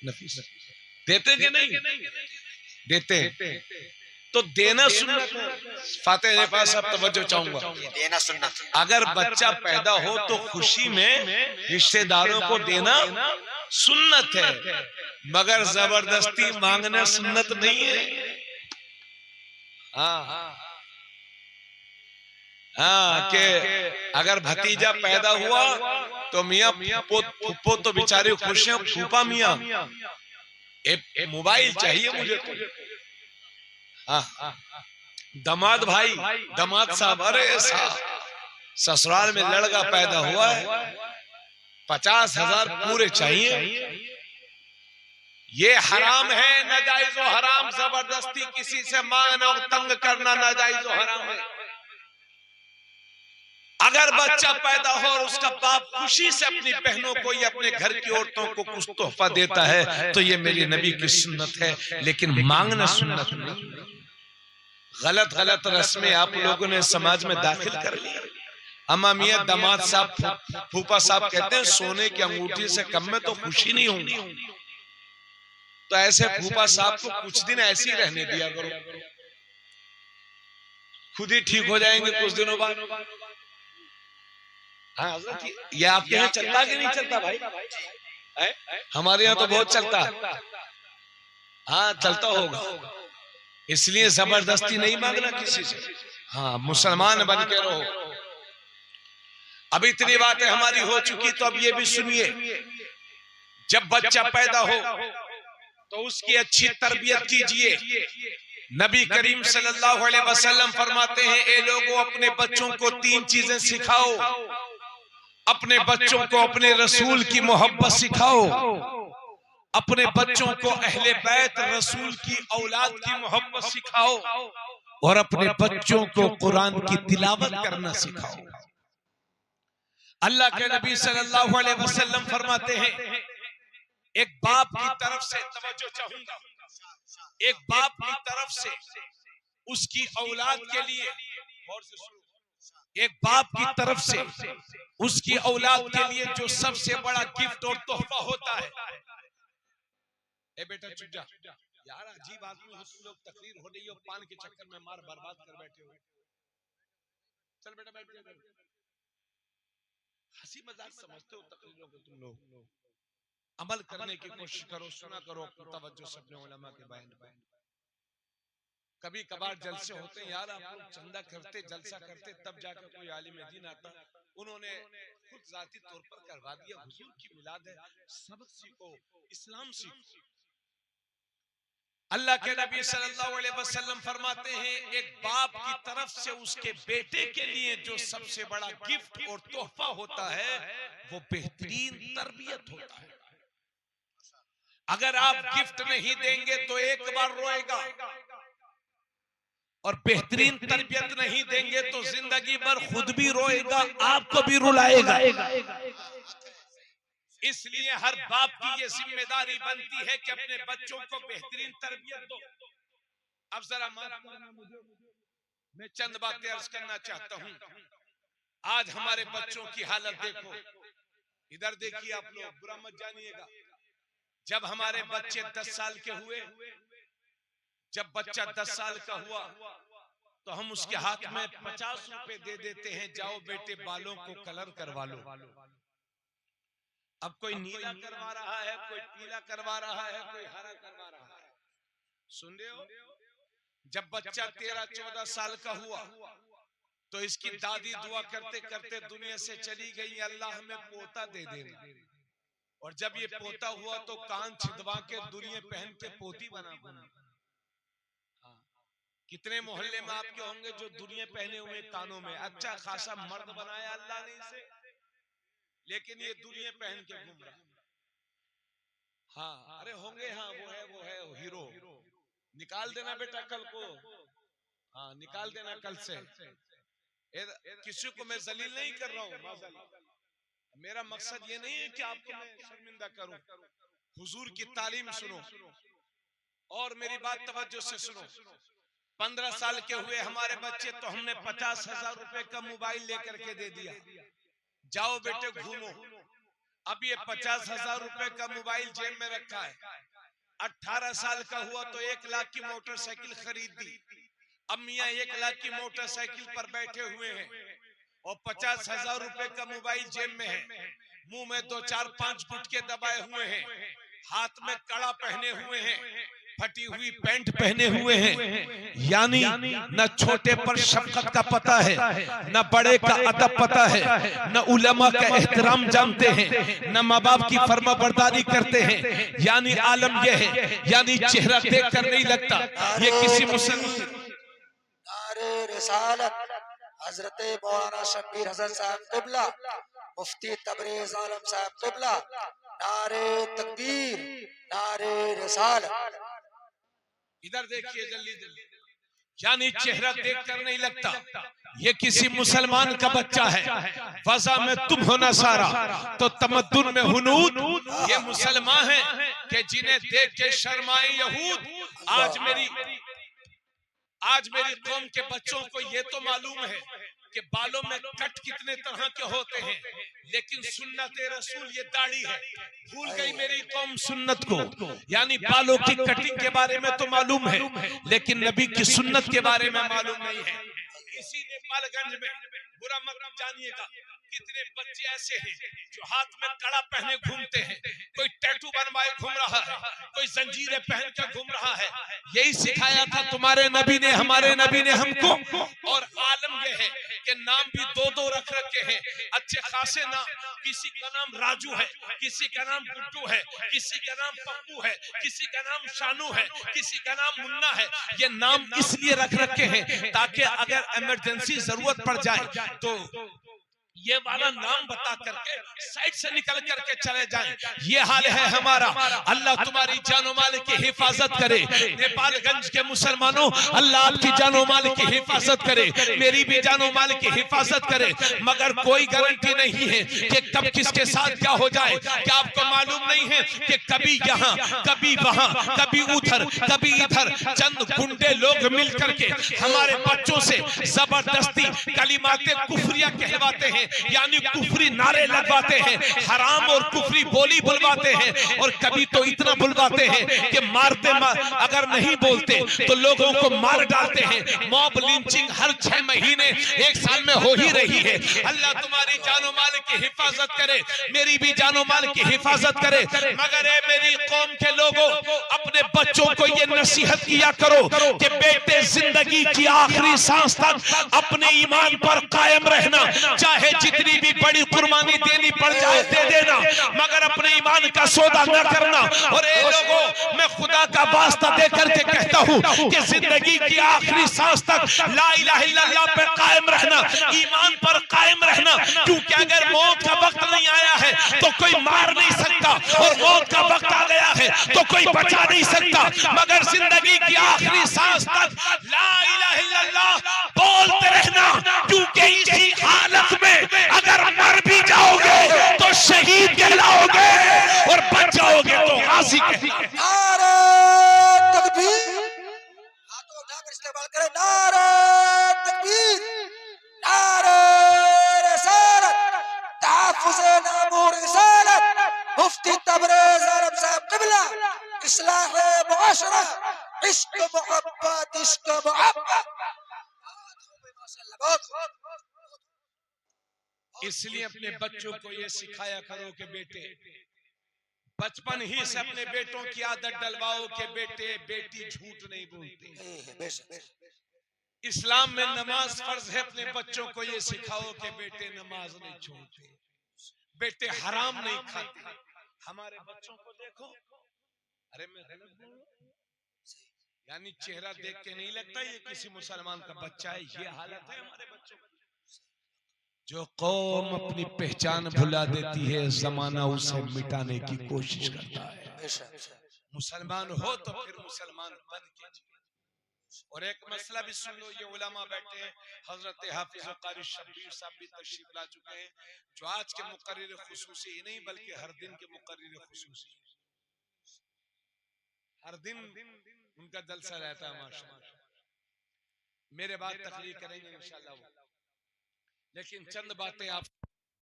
नफीस देते कि नहीं देते? तो देना सुन्नत है। फातिहा के पास अब तवज्जो चाहूंगा, देना सुन्नत। अगर बच्चा पैदा हो तो खुशी में रिश्तेदारों को देना सुन्नत है, मगर जबरदस्ती मांगना सुन्नत नहीं है। हाँ हाँ, के अगर भतीजा पैदा हुआ तो मियाँ फूफो तो बेचारे खुश हैं, फूफा मियाँ एक मोबाइल चाहिए मुझे तो। हाँ, दामाद भाई, दामाद साहब, अरे ससुराल में लड़का पैदा हुआ है, 50,000 पूरे चाहिए। ये हराम है, नाजायज और हराम। जबरदस्ती किसी से मांगना और तंग करना नाजायज और हराम है। अगर बच्चा पैदा हो और उसका बाप खुशी से अपनी बहनों को या अपने घर की औरतों को कुछ तोहफा देता है तो ये मेरी नबी की सुन्नत है, लेकिन मांगना सुन्नत नहीं। गलत गलत रस्में आप लोगों ने समाज में दाखिल कर ली। अम्मा मियाँ दामाद साहब फूफा साहब कहते हैं सोने की अंगूठी से कम में तो खुशी नहीं होगी। तो ऐसे फूफा साहब को कुछ दिन ऐसे ही रहने दिया करो, खुद ही ठीक हो जाएंगे कुछ दिनों बाद। हाँ, ये आपके यहाँ चलता कि नहीं चलता भाई? हमारे यहाँ तो बहुत चलता। हाँ, चलता होगा। इसलिए जबरदस्ती नहीं मांगना किसी से। हाँ, मुसलमान बन के रहो। अब इतनी बातें हमारी हो चुकी, तो अब ये भी सुनिए, जब बच्चा पैदा हो तो उसकी अच्छी तरबियत कीजिए। नबी करीम सल्लल्लाहु अलैहि वसल्लम फरमाते हैं, ए लोगों, अपने बच्चों को 3 चीजें सिखाओ। अपने बच्चों को अपने रसूल की मोहब्बत सिखाओ, अपने बच्चों को अहले बैत रसूल की औलाद की मोहब्बत सिखाओ, और अपने बच्चों को कुरान की तिलावत करना सिखाओ। अल्लाह के नबी सल्लल्लाहु अलैहि वसल्लम फरमाते हैं, एक बाप की तरफ से, तवज्जो चाहूंगा, एक बाप की तरफ से उसकी औलाद के लिए, एक बाप की तरफ से उसकी औलाद के लिए जो सबसे बड़ा गिफ्ट और तोहफा होता है। ए बेटा चुप जा यार, अजीब आदमी हो तुम लोग, तकरीर हो रही हो, पान के चक्कर में मार बर्बाद कर बैठे हो। चल बेटा बैठ जा, हंसी मजाक समझते हो तकरीरों को तुम लोग। अमल करने की कोशिश करो, सुना करो तवज्जो से अपने उलमा के बयान पर। कभी कभार जलसे होते हैं यार, आप लोग चंदा करते, जलसा करते, तब जाकर कोई आलिम दीन आता, उन्होंने खुद जाती तौर पर करवा दिया, हुजूर की मिलाद है, सबक सीखो, इस्लाम सीखो। अल्लाह के नबी सल्लल्लाहु अलैहि वसल्लम फरमाते हैं, एक बाप की तरफ से उसके बेटे के लिए जो सबसे बड़ा गिफ्ट और तोहफा होता है वो बेहतरीन तरबियत होता है। अगर आप गिफ्ट नहीं देंगे तो एक बार रोएगा, और बेहतरीन तरबियत नहीं देंगे तो जिंदगी भर खुद भी रोएगा, आपको भी रुलाएगा। इसलिए हर बाप की ये जिम्मेदारी बनती है कि अपने बच्चों को बेहतरीन तरबियत दो। अब जरा मैं चंद बातें अर्ज करना चाहता हूं। आज हमारे बच्चों की हालत देखो, इधर देखिए आप लोग, बुरा मत जानिएगा। जब हमारे बच्चे 10 साल के हुए, जब बच्चा 10 साल का हुआ तो हम उसके हाथ में 50 रुपए दे देते हैं, जाओ बेटे बालों को कलर करवा लो। अब कोई नीला करवा रहा है, कोई पीला करवा रहा है, कोई हरा करवा रहा है। सुन रहे हो? जब बच्चा 13-14 साल का हुआ तो इसकी दादी दुआ करते करते दुनिया से चली गई, अल्लाह हमें पोता दे देना। और जब ये पोता हुआ तो कान छिदवा के दुनिया पहन के पोती बना। कितने मोहल्ले में आपके होंगे जो दुनिया पहने हुए कानों में, अच्छा खासा मर्द बनाया अल्लाह ने इसे, लेकिन ये दुनिया पहन के घूम रहा। हाँ, अरे होंगे, हाँ वो है हीरो। निकाल देना बेटा कल को, हाँ निकाल देना कल से। किसी को मैं जलील नहीं कर रहा हूँ, मेरा मकसद ये नहीं है कि आपको मैं शर्मिंदा करूं। हुजूर की तालीम सुनो और मेरी बात तवज्जो से सुनो। 15 साल के हुए हमारे बच्चे तो हमने 50,000 रुपए का मोबाइल लेकर के दे दिया, जाओ बेटे घूमो। अब ये 50,000 रुपए का मोबाइल जेब में रखा है, 18 साल का हुआ तो 1 लाख की मोटरसाइकिल खरीद दी। अब मियाँ 1 लाख की मोटरसाइकिल पर बैठे हुए हैं और 50,000 रुपए का मोबाइल जेब में है, मुंह में 2 4 5 गुटके दबाए हुए हैं, हाथ में कड़ा पहने हुए हैं, फटी हुई पैंट पहने हुए हैं। यानी न छोटे पर शफकत का पता है, न बड़े का अदब पता है, न उलमा का एहतराम जानते हैं, न माँ बाप की फर्माबरदारी करते हैं। यानी आलम यह है, यानी चेहरा देखकर नहीं लगता ये किसी मुसलमान। नारे रिसालत हजरत मौलाना शब्बीर हसन साहब क़िबला, मुफ्ती तबरेज़ आलम साहब क़िबला, नारे तकबीर, नारे रिसालत। इधर देखिए जल्दी जल्दी, यानी चेहरा देखकर नहीं लगता ये किसी मुसलमान का बच्चा है। वज़ा में तुम हो ना सारा तो तमद्दुन में हुनूद, ये मुसलमान है कि जिन्हें देख के शर्माए यहूद। आज मेरी कौम के बच्चों को ये तो मालूम है कि बालों में कट कितने तरह के होते हैं, लेकिन सुन्नत रसूल ये दाढ़ी है। भूल गई मेरी कौम सुन्नत को, यानी बालों की कटिंग के बारे में तो मालूम है, लेकिन नबी की सुन्नत के बारे में मालूम नहीं है। इसी नेपालगंज में बुरा मत जानिएगा, कितने बच्चे ऐसे हैं जो हाथ में कड़ा पहने घूमते हैं, कोई टैटू बनवाए घूम रहा है, कोई जंजीरें पहन कर घूम रहा है। यही सिखाया था तुम्हारे नबी ने, हमारे नबी ने हमको। और आलम यह है कि नाम भी 2-2 रख रखे हैं, अच्छे खासे नाम। किसी का नाम राजू है, किसी का नाम गुड्डू है, किसी का नाम पप्पू है, किसी का नाम शानू है, किसी का नाम मुन्ना है। ये नाम इसलिए रख रखे हैं ताकि अगर इमरजेंसी जरूरत पड़ जाए तो ये वाला नाम बता करके साइड से निकल करके चले जाएं। ये हाल है हमारा। अल्लाह तुम्हारी जानो माल की हिफाजत करे। नेपालगंज के मुसलमानों, अल्लाह आपकी जानो माल की हिफाजत करे, मेरी भी जानो माल की हिफाजत करे। मगर कोई गारंटी नहीं है कि कब किसके साथ क्या हो जाए। क्या आपको मालूम नहीं है कि कभी यहाँ, कभी वहां, कभी उधर, कभी इधर चंद गुंडे लोग मिल करके हमारे बच्चों से जबरदस्ती कलिमाते कुफरिया कहलवाते हैं, यानी कुफरी नारे लगवाते हैं, हराम और कुफरी बोली बुलवाते हैं। और कभी तो इतना बुलवाते हैं कि अगर नहीं बोलते तो लोगों को मार डालते हैं। मॉब लिंचिंग हर 6 महीने 1 साल में हो ही रही है। अल्लाह तुम्हारी जानो माल की हिफाजत करे, मेरी भी जानो माल की हिफाजत करे। मगर मेरी कौम के लोगों, अपने बच्चों को ये नसीहत किया करो कि बेटे जिंदगी की आखिरी सांस तक अपने ईमान पर कायम रहना, चाहे जितनी भी बड़ी कुर्बानी देनी पड़ जाए दे देना, मगर अपने ईमान का सौदा न करना। और ए लोगों, मैं खुदा का वास्ता दे करके कहता हूँ कि जिंदगी की आखिरी सांस तक ला इलाहा इल्लल्लाह पे कायम रहना, ईमान पर कायम रहना। क्योंकि अगर मौत का वक्त नहीं आया है तो कोई मार नहीं सकता, और मौत का वक्त आ गया है तो कोई बचा नहीं सकता। मगर जिंदगी की आखिरी सांस तक ला इलाहा इल्लल्लाह बोलते रहना, क्योंकि इसी हालत में अगर मर भी जाओगे तो शहीद कहलाओगे और बच जाओगे तो गाजी कहलाओगे। नारे तकबीर, हाथों उठाकर इस्तेमाल करें। नारे तकबीर, नारे रिसालत, तहफ्फुज़े नामूर रिसालत, मुफ्ती तबरेज़ आलम साहब क़िबला, इस्लाह मुआशरा, इश्क मोहब्बत, इश्क मोहब्बत। इसलिए अपने बच्चों को ये सिखाया करो कि बेटे, बचपन ही से अपने बेटों की आदत डलवाओ कि बेटे बेटी झूठ नहीं बोलते। इस्लाम में नमाज फर्ज है, अपने बच्चों को ये सिखाओ कि बेटे नमाज नहीं छोड़ते, बेटे हराम नहीं खाते। हमारे बच्चों को देखो, अरे मैं गलत बोल रहा हूं? यानी चेहरा देख के नहीं लगता ये किसी मुसलमान का बच्चा है। ये हालत है हमारे बच्चों की। जो कौम अपनी पहचान भुला देती है, जमाना उसे मिटाने की कोशिश करता है। मुसलमान हो तो फिर मुसलमान बन के जिए। और एक मसला भी सुन लो, ये उलमा बैठे हैं, हजरत हाफिज कारी शब्बीर साहब भी तशरीफ ला चुके हैं, जो आज के मुकर्रिर खुसूसी ही नहीं बल्कि हर दिन के मुकर्रिर खुसूसी। हर दिन उनका जलसा रहता है माशाअल्लाह। मेरे बाद तकरीर करेंगे इंशाअल्लाह, लेकिन चंद बातें आप